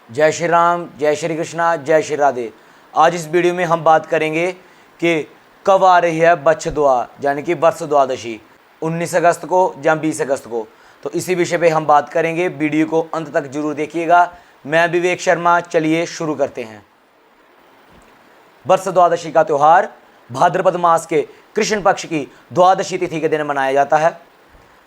जय श्री राम, जय श्री कृष्णा, जय श्री राधे। आज इस वीडियो में हम बात करेंगे कि कब आ रही है बच्छदुआ यानी कि वर्ष द्वादशी, 19 अगस्त को या 20 अगस्त को। तो इसी विषय पे हम बात करेंगे, वीडियो को अंत तक जरूर देखिएगा। मैं विवेक शर्मा, चलिए शुरू करते हैं। वर्ष द्वादशी का त्यौहार भाद्रपद मास के कृष्ण पक्ष की द्वादशी तिथि के दिन मनाया जाता है।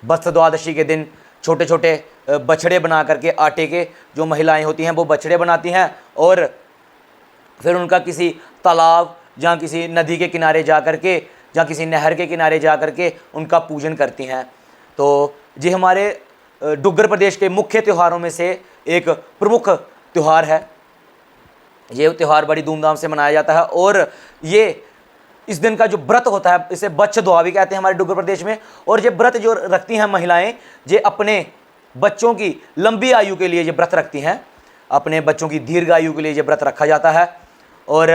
वर्ष द्वादशी के दिन छोटे छोटे बछड़े बना करके आटे के जो महिलाएं होती हैं वो बछड़े बनाती हैं और फिर उनका किसी तालाब या किसी नदी के किनारे जा करके या किसी नहर के किनारे जा करके उनका पूजन करती हैं। तो ये हमारे डुग्गर प्रदेश के मुख्य त्योहारों में से एक प्रमुख त्यौहार है। ये त्यौहार बड़ी धूमधाम से मनाया जाता है और ये इस दिन का जो व्रत होता है इसे बच्छदुआ भी कहते हैं हमारे डुग्गर प्रदेश में। और ये व्रत जो रखती हैं महिलाएं, ये अपने बच्चों की लंबी आयु के लिए ये व्रत रखती हैं, अपने बच्चों की दीर्घ आयु के लिए ये व्रत रखा जाता है। और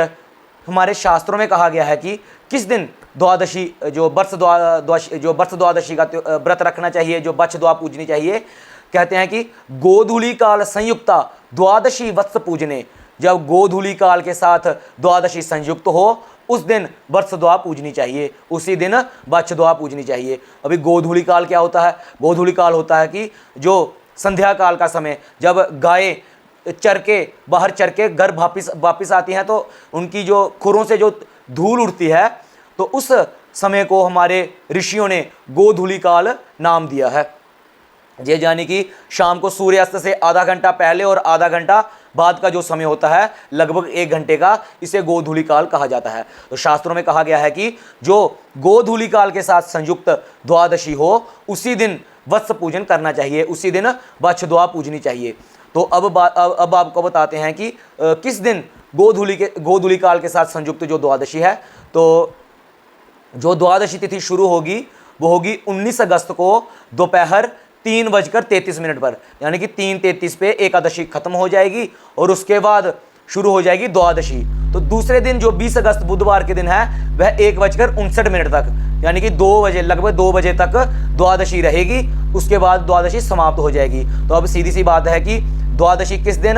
हमारे शास्त्रों में कहा गया है कि किस दिन द्वादशी जो वर्ष द्वादशी का व्रत रखना चाहिए, जो बच्छदुआ पूजनी चाहिए। कहते हैं कि गोधूली काल संयुक्ता द्वादशी वत्स पूजने, जब गोधूली काल के साथ द्वादशी संयुक्त हो उस दिन बच्छदुआ पूजनी चाहिए, उसी दिन बच्छदुआ पूजनी चाहिए। अभी गोधूली काल क्या होता है? गोधूली काल होता है कि जो संध्या काल का समय, जब गायें बाहर चर के घर वापिस आती हैं तो उनकी जो खुरों से जो धूल उड़ती है, तो उस समय को हमारे ऋषियों ने गोधूली काल नाम दिया है। ये यानी कि शाम को सूर्यास्त से आधा घंटा पहले और आधा घंटा बाद का जो समय होता है, लगभग 1 घंटे का, इसे गोधूली काल कहा जाता है। तो शास्त्रों में कहा गया है कि जो गोधूली काल के साथ संयुक्त द्वादशी हो उसी दिन वत्स पूजन करना चाहिए, उसी दिन बच्छदुआ पूजनी चाहिए। तो अब आपको बताते हैं कि किस दिन गोधूली काल के साथ संयुक्त जो द्वादशी है। तो जो द्वादशी तिथि शुरू होगी वो होगी 19 अगस्त को दोपहर 3:33 पर, यानी कि 3:33 पे एकादशी खत्म हो जाएगी और उसके बाद शुरू हो जाएगी द्वादशी। तो दूसरे दिन जो 20 अगस्त बुधवार के दिन है वह 1:59 तक, यानी कि 2 बजे, लगभग 2 बजे तक द्वादशी रहेगी। उसके बाद द्वादशी समाप्त हो जाएगी। तो अब सीधी सी बात है कि द्वादशी किस दिन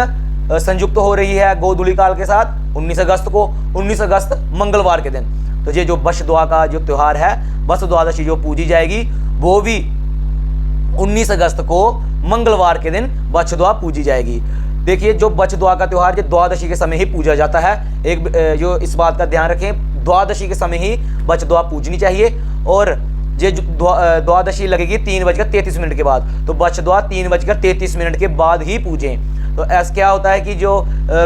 संयुक्त हो रही है गोधूली काल के साथ? 19 अगस्त को, 19 अगस्त मंगलवार के दिन। तो ये जो बच्छदुआ का जो त्यौहार है, बच्छ द्वादशी जो पूजी जाएगी वो भी 19 अगस्त को मंगलवार के दिन बच्छदुआ पूजी जाएगी। देखिए, जो बच्छदुआ का त्यौहार ये द्वादशी के समय ही पूजा जाता है। एक जो इस बात का ध्यान रखें, द्वादशी के समय ही बच्छदुआ पूजनी चाहिए। और ये द्वादशी लगेगी 3:33 के बाद, तो बच्छदुआ 3:33 के बाद ही पूजें। तो ऐसा क्या होता है कि जो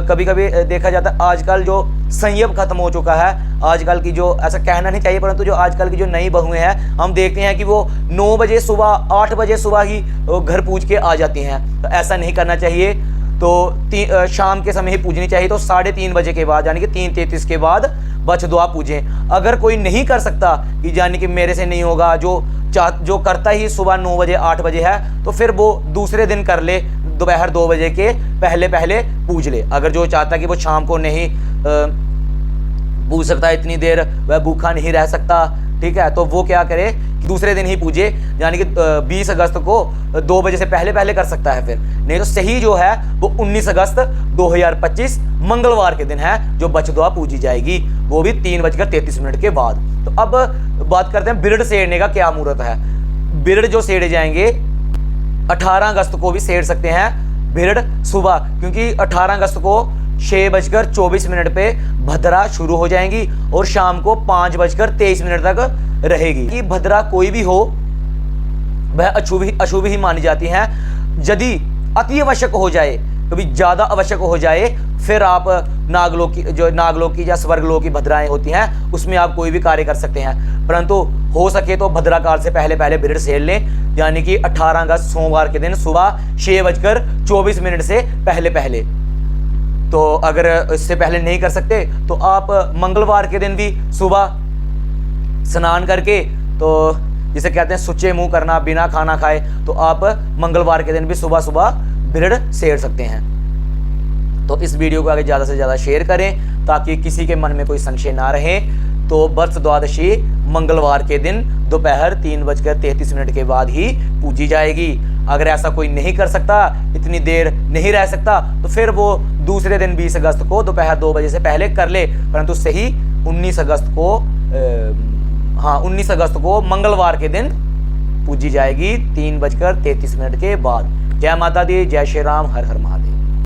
कभी कभी देखा जाता है, आजकल जो संयम खत्म हो चुका है, आजकल की जो, ऐसा कहना नहीं चाहिए, परंतु जो आजकल की जो नई बहुएं हैं, हम देखते हैं कि वो 9 बजे सुबह, 8 बजे सुबह ही घर पूज के आ जाती हैं। तो ऐसा नहीं करना चाहिए। तो शाम के समय ही पूजनी चाहिए। तो 3:30 बजे के बाद, यानी कि 3:33 के बाद बच्छदुआ पूजें। अगर कोई नहीं कर सकता कि यानी कि मेरे से नहीं होगा, जो करता ही सुबह 9 बजे 8 बजे है, तो फिर वो दूसरे दिन कर ले, दोपहर 2 बजे के पहले पूज ले। अगर जो चाहता कि वो शाम को नहीं पूज सकता, इतनी देर वह भूखा नहीं रह सकता, ठीक है, तो वो क्या करे कि दूसरे दिन ही पूजे, यानी कि 20 अगस्त को 2 बजे से पहले कर सकता है। फिर नहीं तो सही जो है वो 19 अगस्त 2025 मंगलवार के दिन है जो बच्छदुआ पूजी जाएगी, वो भी 3:33 के बाद। तो अब बात करते हैं बिरड़ सेड़ने का क्या मुहूर्त है। बिरड़ जो सेड़े जाएंगे 18 अगस्त को भी सेड़ सकते हैं बिरड़ सुबह, क्योंकि 18 अगस्त को 6:24 पे भद्रा शुरू हो जाएंगी और शाम को 5:23 तक रहेगी। कि भद्रा कोई भी हो वह अशुभ ही मानी जाती है। यदि अति आवश्यक हो जाए, कभी ज़्यादा आवश्यक हो जाए, फिर आप नागलोक की या स्वर्गलोक की भद्राएं होती हैं, उसमें आप कोई भी कार्य कर सकते हैं। परंतु हो सके तो भद्रा काल से पहले बिरड़ सेड़ लें, यानी कि 18 अगस्त सोमवार के दिन सुबह 6:24 से पहले। तो अगर इससे पहले नहीं कर सकते तो आप मंगलवार के दिन भी सुबह स्नान करके, तो जिसे कहते हैं सुच्चे मुंह करना बिना खाना खाए, तो आप मंगलवार के दिन भी सुबह बिरड़ सेड़ सकते हैं। तो इस वीडियो को आगे ज़्यादा से ज़्यादा शेयर करें ताकि किसी के मन में कोई संशय ना रहे। तो वर्ष द्वादशी मंगलवार के दिन दोपहर 3:33 के बाद ही पूजी जाएगी। अगर ऐसा कोई नहीं कर सकता, इतनी देर नहीं रह सकता, तो फिर वो दूसरे दिन 20 अगस्त को दोपहर 2 बजे से पहले कर ले, परंतु सही 19 अगस्त को 19 अगस्त को मंगलवार के दिन पूजी जाएगी 3:33 के बाद। जय माता दी, जय श्री राम, हर हर महादेव।